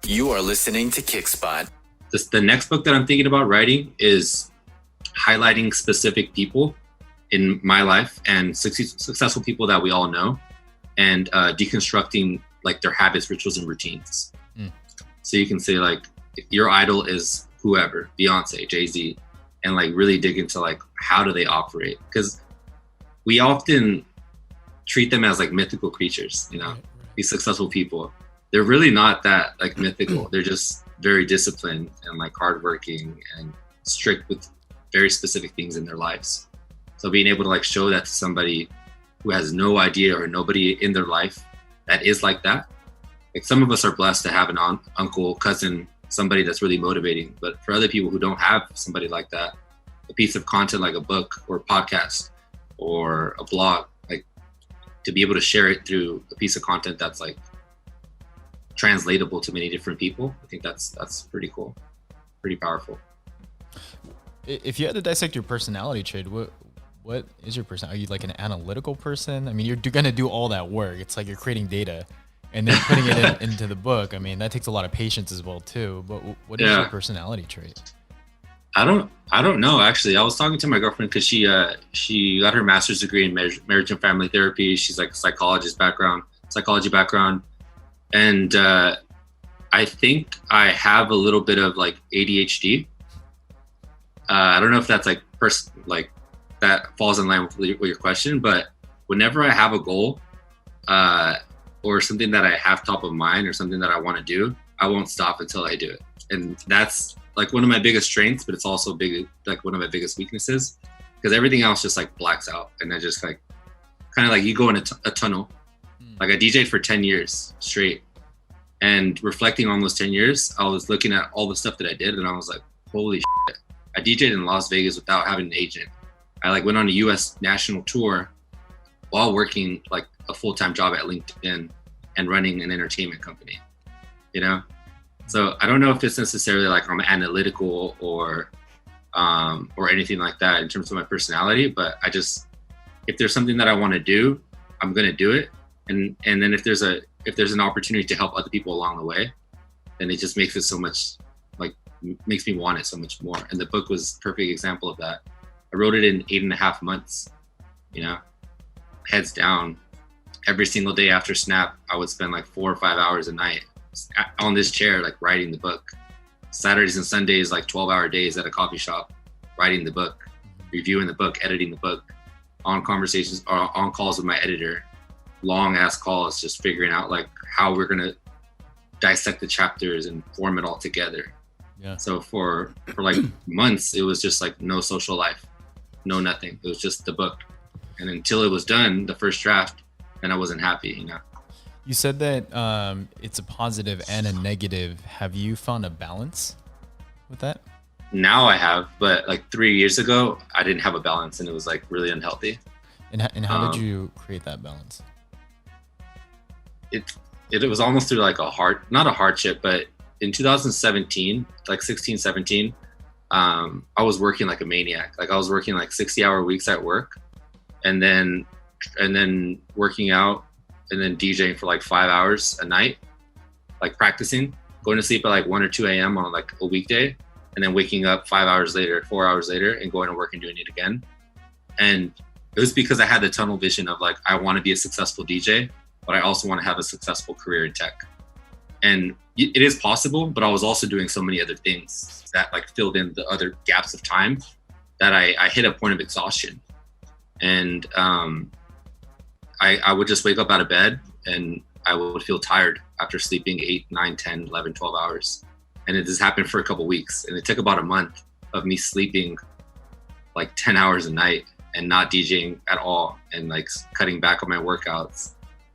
You are listening to Kickspot. The next book that I'm thinking about writing is highlighting specific people in my life and successful people that we all know, and deconstructing like their habits, rituals, and routines. So you can say like, if your idol is whoever, Beyonce, Jay-Z, and like really dig into like, how do they operate? Because we often treat them as like mythical creatures, you know, these successful people. They're really not that like mythical. They're just very disciplined and like hardworking and strict with very specific things in their lives. So being able to like show that to somebody who has no idea or nobody in their life that is like that. Like some of us are blessed to have an aunt, uncle, cousin, somebody that's really motivating. But for other people who don't have somebody like that, a piece of content like a book or a podcast or a blog, like to be able to share it through a piece of content that's like translatable to many different people, I think that's pretty cool, pretty powerful. If you had to dissect your personality trait, what is your personality? Are you like an analytical person? I mean, you're going to do all that work. It's like you're creating data and then putting it into the book. I mean, that takes a lot of patience as well too. But what is your personality trait? I don't know, actually. I was talking to my girlfriend because she got her master's degree in marriage and family therapy. She's like a psychology background. And I think I have a little bit of like ADHD. I don't know if that's like that falls in line with your question, but whenever I have a goal or something that I have top of mind or something that I want to do, I won't stop until I do it. And that's like one of my biggest strengths, but it's also like one of my biggest weaknesses, because everything else just like blacks out. And I just like, kind of like you go in a tunnel. Like I DJ'd for 10 years straight, and reflecting on those 10 years, I was looking at all the stuff that I did and I was like, holy shit. I DJ'd in Las Vegas without having an agent. I like went on a US national tour while working like a full-time job at LinkedIn and running an entertainment company, you know? So I don't know if it's necessarily like I'm analytical or anything like that in terms of my personality, but if there's something that I want to do, I'm going to do it. And then if there's an opportunity to help other people along the way, then it just makes it so much, like makes me want it so much more. And the book was a perfect example of that. I wrote it in 8.5 months, you know, heads down. Every single day after Snap, I would spend like 4 or 5 hours a night on this chair, like writing the book. Saturdays and Sundays, like 12-hour days at a coffee shop, writing the book, reviewing the book, editing the book, on conversations or on calls with my editor, long ass calls, just figuring out like how we're gonna dissect the chapters and form it all together. Yeah. So for like months, it was just like no social life, no nothing. It was just the book. And until it was done, the first draft, then I wasn't happy, you know. You said that it's a positive and a negative. Have you found a balance with that? Now I have, but like 3 years ago, I didn't have a balance and it was like really unhealthy. And how did you create that balance? It was almost through like not a hardship, but in 2017, like 16, 17, I was working like a maniac. Like I was working like 60-hour weeks at work and then working out and then DJing for like 5 hours a night, like practicing, going to sleep at like 1 or 2 a.m. on like a weekday, and then waking up 5 hours later, 4 hours later, and going to work and doing it again. And it was because I had the tunnel vision of like, I want to be a successful DJ, but I also want to have a successful career in tech. And it is possible, but I was also doing so many other things that like filled in the other gaps of time that I hit a point of exhaustion. And I would just wake up out of bed and I would feel tired after sleeping 8, 9, 10, 11, 12 hours. And it just happened for a couple of weeks. And it took about a month of me sleeping like 10 hours a night and not DJing at all, and like cutting back on my workouts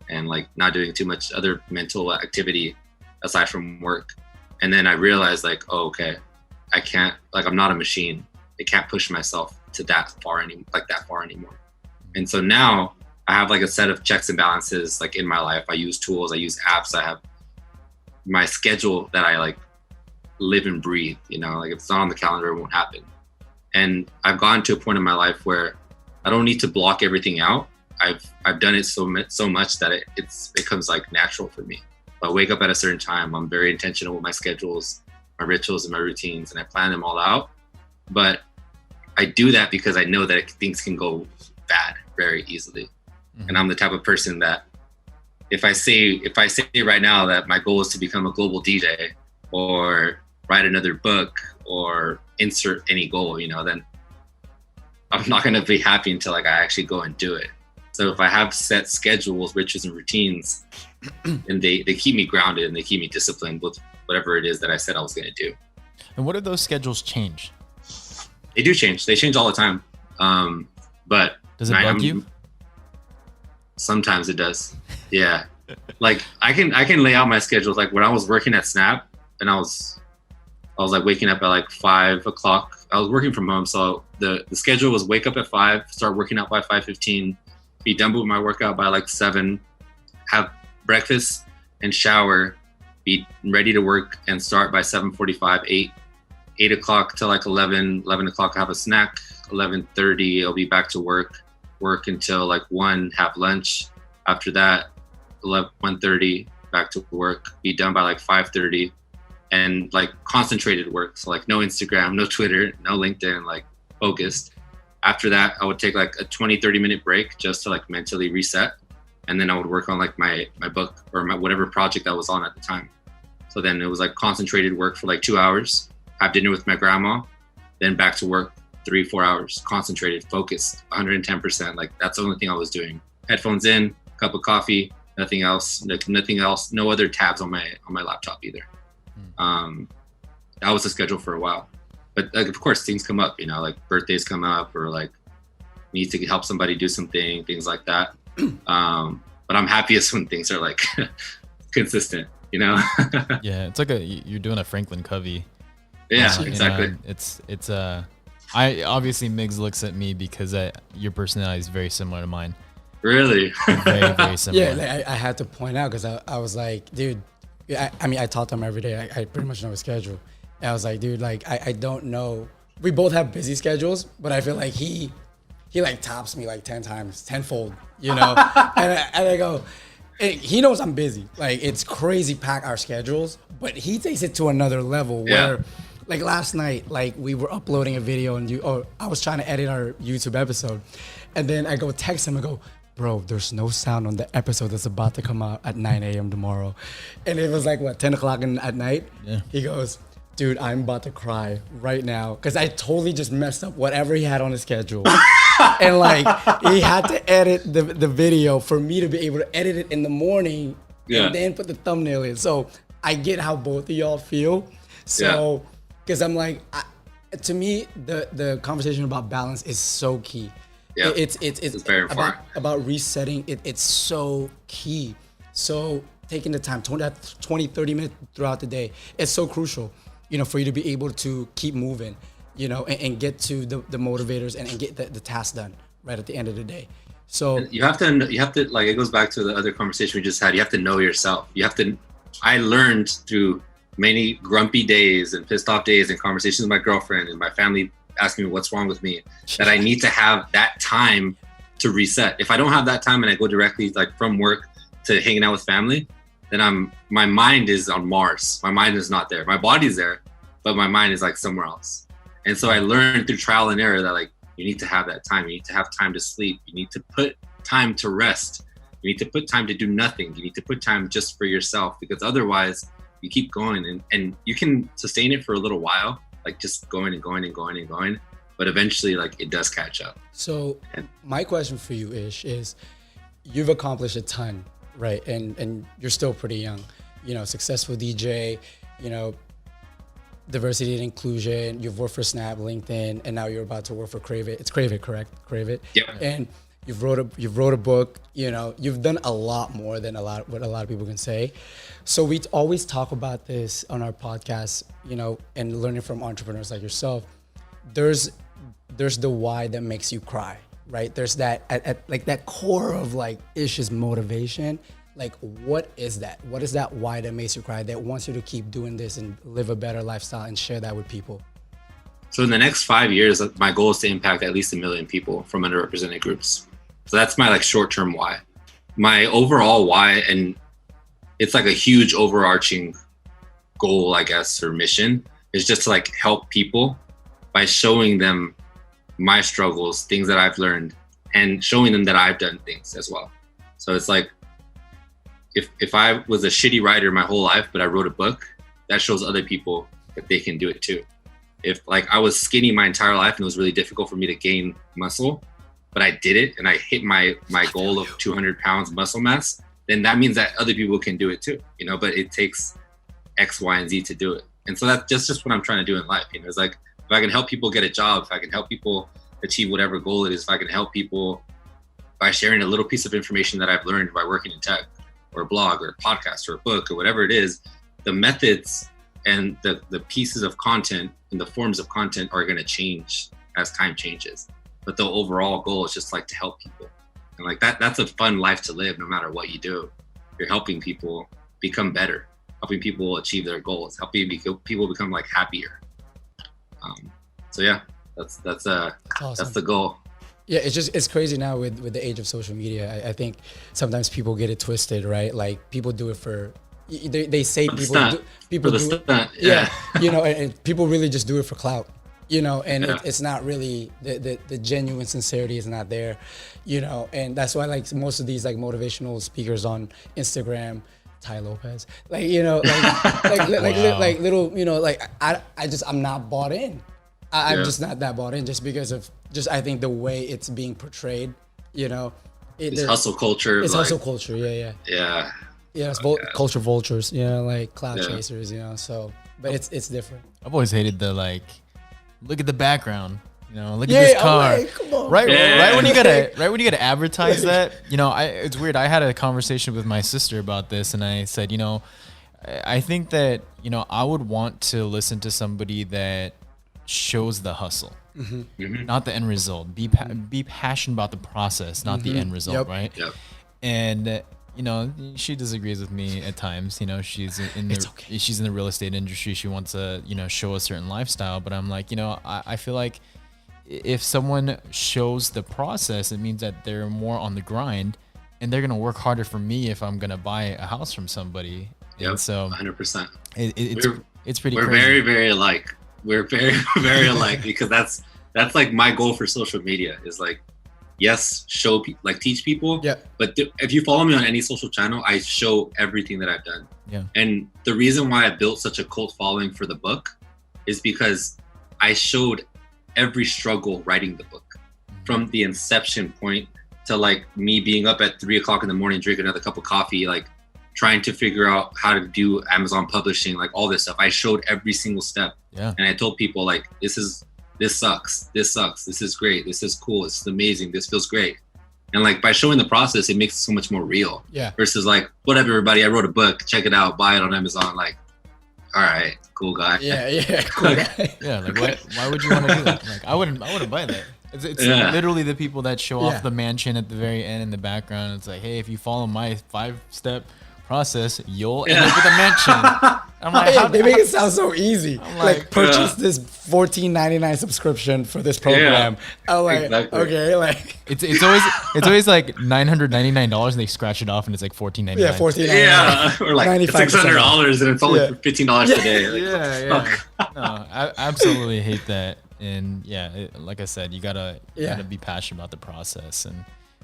and like not doing too much other mental activity aside from work. And then I realized like, oh, okay, I can't, like I'm not a machine. I can't push myself to that far anymore. And so now I have like a set of checks and balances like in my life. I use tools, I use apps, I have my schedule that I like live and breathe, you know, like if it's not on the calendar, it won't happen. And I've gotten to a point in my life where I don't need to block everything out. I've done it so much that it becomes like natural for me. I wake up at a certain time. I'm very intentional with my schedules, my rituals, and my routines, and I plan them all out. But I do that because I know that things can go bad very easily. And I'm the type of person that if I say right now that my goal is to become a global DJ or write another book or insert any goal, you know, then I'm not going to be happy until like I actually go and do it. So if I have set schedules, rituals, and routines, and they keep me grounded and they keep me disciplined with whatever it is that I said I was going to do. And what do those schedules change? They do change. They change all the time. But does it bug you? Sometimes it does. Yeah. Like I can lay out my schedules. Like when I was working at Snap and I was like waking up at like 5 o'clock. I was working from home. So the schedule was wake up at 5, start working out by 5:15, be done with my workout by like 7, have breakfast and shower, be ready to work and start by 7:45, 8 o'clock to like 11 o'clock, have a snack, 11:30, I'll be back to work until like 1, have lunch. After that, 1:30, back to work, be done by like 5:30, and like concentrated work. So like no Instagram, no Twitter, no LinkedIn, like focused. After that, I would take like a 20-30 minute break just to like mentally reset. And then I would work on like my book or my whatever project I was on at the time. So then it was like concentrated work for like 2 hours, have dinner with my grandma, then back to work 3-4 hours, concentrated, focused, 110%. Like that's the only thing I was doing. Headphones in, cup of coffee, nothing else, no other tabs on my laptop either. That was the schedule for a while. But like, of course, things come up, you know, like birthdays come up or like need to help somebody do something, things like that. But I'm happiest when things are like consistent, you know? Yeah, it's like you're doing a Franklin Covey. Yeah, exactly. It's I obviously Migs looks at me because your personality is very similar to mine. Really? Very, very similar. Yeah, like I had to point out because I was like, dude, I mean, I talk to him every day. I pretty much know his schedule. And I was like, dude, like I don't know. We both have busy schedules, but I feel like he like tops me like 10 times, tenfold, you know? and I go, he knows I'm busy. Like it's crazy pack our schedules, but he takes it to another level where like last night, like we were uploading a video and I was trying to edit our YouTube episode. And then I go text him and go, bro, there's no sound on the episode that's about to come out at 9 a.m. tomorrow. And it was like, what, 10 o'clock at night? Yeah. He goes, dude, I'm about to cry right now. Because I totally just messed up whatever he had on his schedule. And like, he had to edit the video for me to be able to edit it in the morning and then put the thumbnail in. So I get how both of y'all feel. So, because I'm like, to me, the conversation about balance is so key. Yeah, it's very about resetting. It's so key. So taking the time, 20, 30 minutes throughout the day, it's so crucial, you know, for you to be able to keep moving, you know, and get to the motivators and get the task done right at the end of the day. So you have to like, it goes back to the other conversation we just had. You have to know yourself. I learned through many grumpy days and pissed off days and conversations with my girlfriend and my family asking me what's wrong with me, that I need to have that time to reset. If I don't have that time and I go directly like from work to hanging out with family, then my mind is on Mars. My mind is not there. My body's there, but my mind is like somewhere else. And so I learned through trial and error that like, you need to have that time. You need to have time to sleep. You need to put time to rest. You need to put time to do nothing. You need to put time just for yourself, because otherwise you keep going and you can sustain it for a little while, like just going and going and going and going, but eventually like it does catch up. So my question for you, Ish, is you've accomplished a ton, right? And you're still pretty young, you know, successful DJ, you know, diversity and inclusion. You've worked for Snap, LinkedIn, and now you're about to work for Crave It. It's Crave It, correct? Crave It. Yep. And you've wrote a book. You know, you've done a lot more than what a lot of people can say. So we always talk about this on our podcast, you know, and learning from entrepreneurs like yourself. There's the why that makes you cry, right? There's that at like that core of like Ish's motivation. Like, what is that? What is that why that makes you cry, that wants you to keep doing this and live a better lifestyle and share that with people? So in the next 5 years, my goal is to impact at least 1 million people from underrepresented groups. So that's my like short-term why. My overall why, and it's like a huge overarching goal, I guess, or mission, is just to like help people by showing them my struggles, things that I've learned, and showing them that I've done things as well. So it's like, if I was a shitty writer my whole life, but I wrote a book, that shows other people that they can do it too. If like I was skinny my entire life and it was really difficult for me to gain muscle, but I did it and I hit my goal of 200 pounds muscle mass, then that means that other people can do it too, you know, but it takes X, Y, and Z to do it. And so that's just what I'm trying to do in life. You know, it's like, if I can help people get a job, if I can help people achieve whatever goal it is, if I can help people by sharing a little piece of information that I've learned by working in tech, or a blog, or a podcast, or a book, or whatever it is, the methods and the pieces of content and the forms of content are going to change as time changes. But the overall goal is just like to help people. And like that's a fun life to live no matter what you do. You're helping people become better, helping people achieve their goals, helping people become like happier. So yeah, that's awesome. That's the goal. Yeah, it's crazy now with the age of social media. I think sometimes people get it twisted, right? Like people do it for, they say people do it, yeah, you know, and people really just do it for clout, you know, and it's not really the genuine sincerity is not there, you know, and that's why like most of these like motivational speakers on Instagram, Ty Lopez, like, you know, like little, you know, like I'm not bought in. I'm just not that bought in just because of I think the way it's being portrayed, you know. It's hustle culture. It's hustle culture, yeah. Yeah. Yeah, it's culture vultures, you know, like cloud chasers, you know, so, but it's different. I've always hated the like, look at the background, you know, look at this car. Like, come on. Right when you gotta advertise that, you know, it's weird. I had a conversation with my sister about this, and I said, you know, I think that, you know, I would want to listen to somebody that shows the hustle, not the end result. Be passionate about the process, not the end result, right? Yep. And you know, she disagrees with me at times. You know, she's in the real estate industry. She wants to, you know, show a certain lifestyle. But I'm like, you know, I feel like if someone shows the process, it means that they're more on the grind, and they're gonna work harder for me if I'm gonna buy a house from somebody. Yep, and so 100%. It's pretty. We're crazy. very, very alike. We're very, very alike because that's like my goal for social media is like, yes, show people, like teach people. Yeah. But if you follow me on any social channel, I show everything that I've done. Yeah. And the reason why I built such a cult following for the book is because I showed every struggle writing the book, from the inception point to like me being up at 3 o'clock in the morning, drinking another cup of coffee, like trying to figure out how to do Amazon publishing, like all this stuff. I showed every single step. Yeah. And I told people like, this sucks, this is great, this is cool, this is amazing, this feels great. And like by showing the process, it makes it so much more real. Yeah. Versus like, whatever, everybody, I wrote a book, check it out, buy it on Amazon. Like, all right, cool guy. Yeah, cool guy. Yeah, like why would you want to do that? Like I wouldn't buy that. It's literally the people that show off the mansion at the very end in the background. It's like, hey, if you follow my 5-step process, you'll end up with a mansion. I'm like, they make it sound so easy. Like purchase this $14.99 subscription for this program. I'm like, exactly. Okay, like it's always like $999 and they scratch it off and it's like $14.99. Yeah, $14.99. Yeah, or like $600 and it's only $15 today. Yeah. No, I absolutely hate that. And like I said, you gotta be passionate about the process, and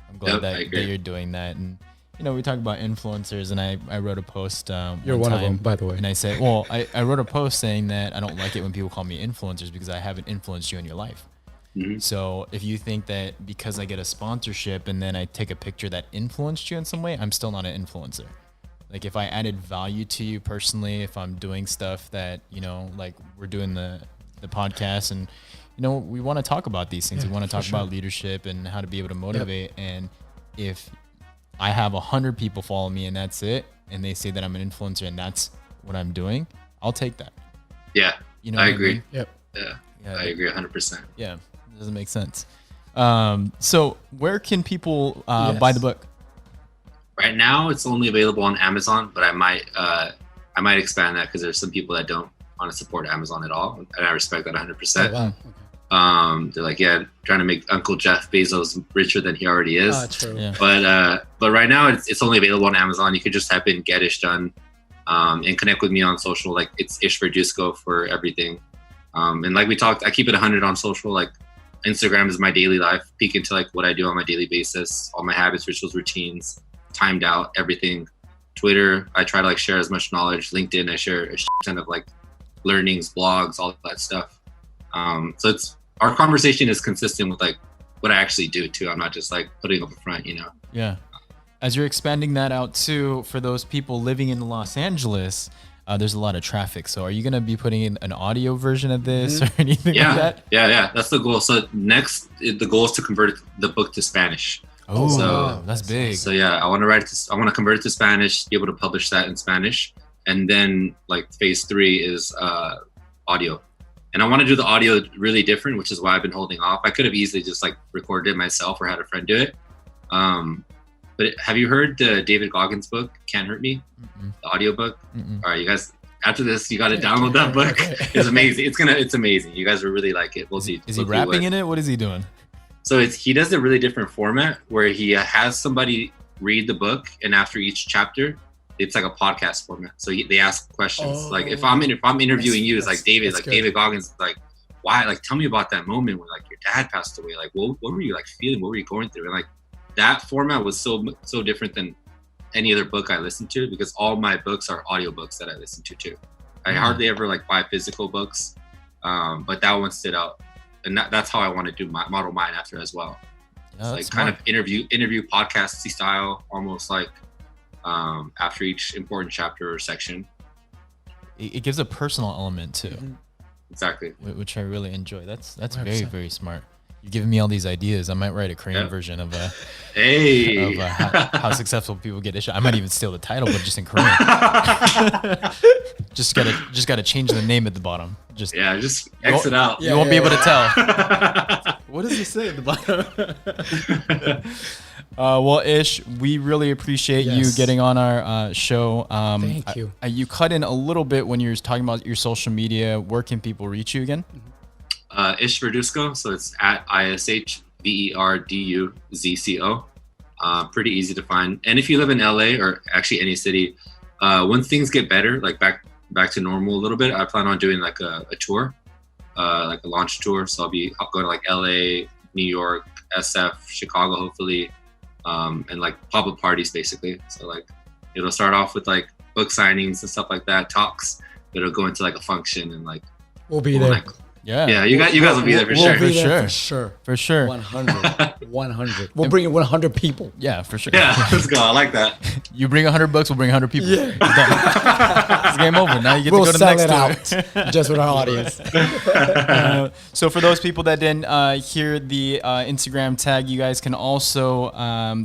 I'm glad that you're doing that. And you know, we talk about influencers, and I wrote a post. You're one of them, by the way. And I said, well, I wrote a post saying that I don't like it when people call me influencers because I haven't influenced you in your life. Mm-hmm. So if you think that because I get a sponsorship and then I take a picture that influenced you in some way, I'm still not an influencer. Like if I added value to you personally, if I'm doing stuff that, you know, like we're doing the podcast, and you know, we want to talk about these things. We want to talk about leadership and how to be able to motivate. And if I have 100 people follow me and that's it, and they say that I'm an influencer and that's what I'm doing, I'll take that. Yeah, you know, I agree. I mean? Yep. Yeah, I agree 100%. Yeah, it doesn't make sense. So where can people buy the book? Right now, it's only available on Amazon, but I might expand that because there's some people that don't want to support Amazon at all, and I respect that 100%. Oh, wow. They're like, yeah, trying to make Uncle Jeff Bezos richer than he already is. True. Yeah. But right now it's only available on Amazon. You could just type in Get Ish Done, and connect with me on social. Like it's Ish Verduzco for everything. And like we talked, I keep it 100 on social. Like Instagram is my daily life, peek into like what I do on my daily basis, all my habits, rituals, routines, timed out, everything. Twitter, I try to like share as much knowledge. LinkedIn, I share a ton of like learnings, blogs, all that stuff. So it's our conversation is consistent with like what I actually do too. I'm not just like putting up a front, you know? Yeah. As you're expanding that out too, for those people living in Los Angeles, there's a lot of traffic. So are you going to be putting in an audio version of this or anything like that? Yeah. That's the goal. So next, the goal is to convert the book to Spanish. Oh, so that's big. So yeah, I want to convert it to Spanish, be able to publish that in Spanish. And then like phase 3 is audio. And I want to do the audio really different, which is why I've been holding off. I could have easily just like recorded it myself or had a friend do it. But have you heard the David Goggins book, Can't Hurt Me? The audio book? All right, you guys, after this, you got to download that book. It's amazing. It's amazing. You guys will really like it. We'll see. Is he rapping in it? What is he doing? So he does a really different format where he has somebody read the book, and after each chapter, it's like a podcast format. So they ask questions. Like if I'm interviewing you, it's like David, like good. David Goggins, like why? Like tell me about that moment when like your dad passed away. Like what were you like feeling? What were you going through? And like that format was so different than any other book I listened to, because all my books are audiobooks that I listen to too. I hardly ever like buy physical books, but that one stood out, and that's how I want to do model mine after as well. Yeah, like kind of interview podcasty style, almost like after each important chapter or section. It gives a personal element too. Exactly, which I really enjoy. That's 100%. Very, very smart. You're giving me all these ideas. I might write a Korean version of how successful people get issued. I might even steal the title, but just in Korean. just gotta change the name at the bottom. Just exit out. You won't be able to tell. What does it say at the bottom? Well, Ish, we really appreciate you getting on our show. Thank you. You cut in a little bit when you were talking about your social media. Where can people reach you again? Ish Verduzco, so it's at ISHVERDUZCO. Pretty easy to find. And if you live in LA or actually any city, when things get better, like back to normal a little bit, I plan on doing like a tour, like a launch tour. So I'll going to like LA, New York, SF, Chicago, hopefully, and like pop-up parties basically. So like it'll start off with like book signings and stuff like that, talks. It'll go into like a function and like we'll be there. Like, yeah, you guys will be there for sure. For sure. 100. We'll bring in 100 people. Yeah, for sure. Yeah, let's go. I like that. You bring 100 bucks, we'll bring 100 people. Yeah. It's game over. Now you get to go to the next tour. Just with our audience. So for those people that didn't hear the Instagram tag, you guys can also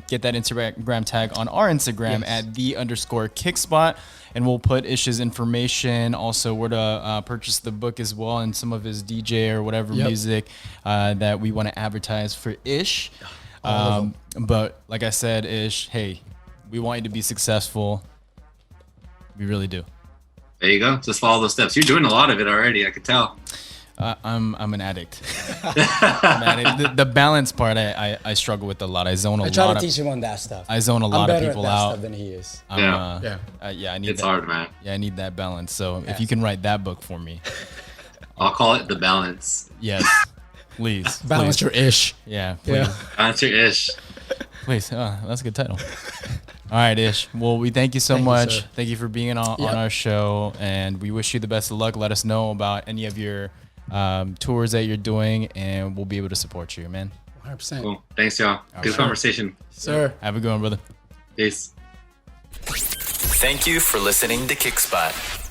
get that Instagram tag on our Instagram at @the_Kickspot. And we'll put Ish's information, also where to purchase the book as well, and some of his DJ or whatever music that we want to advertise for Ish. But like I said, Ish, hey, we want you to be successful. We really do. There you go. Just follow those steps. You're doing a lot of it already. I could tell. I'm an addict. The balance part I struggle with a lot. I try to teach him on that stuff. I zone a lot of people out. Stuff than he is. I need. It's hard, man. Yeah, I need that balance. So if you can write that book for me, I'll call it The Balance. Yes, please. Balance your ish. Yeah, please. Balance your ish. Please. That's a good title. All right, Ish. Well, we thank you so much. Thank you for being on our show, and we wish you the best of luck. Let us know about any of your tours that you're doing, and we'll be able to support you, man. 100%. Cool. Thanks, y'all. Good conversation. Sir. Have a good one, brother. Peace. Thank you for listening to Kickspot.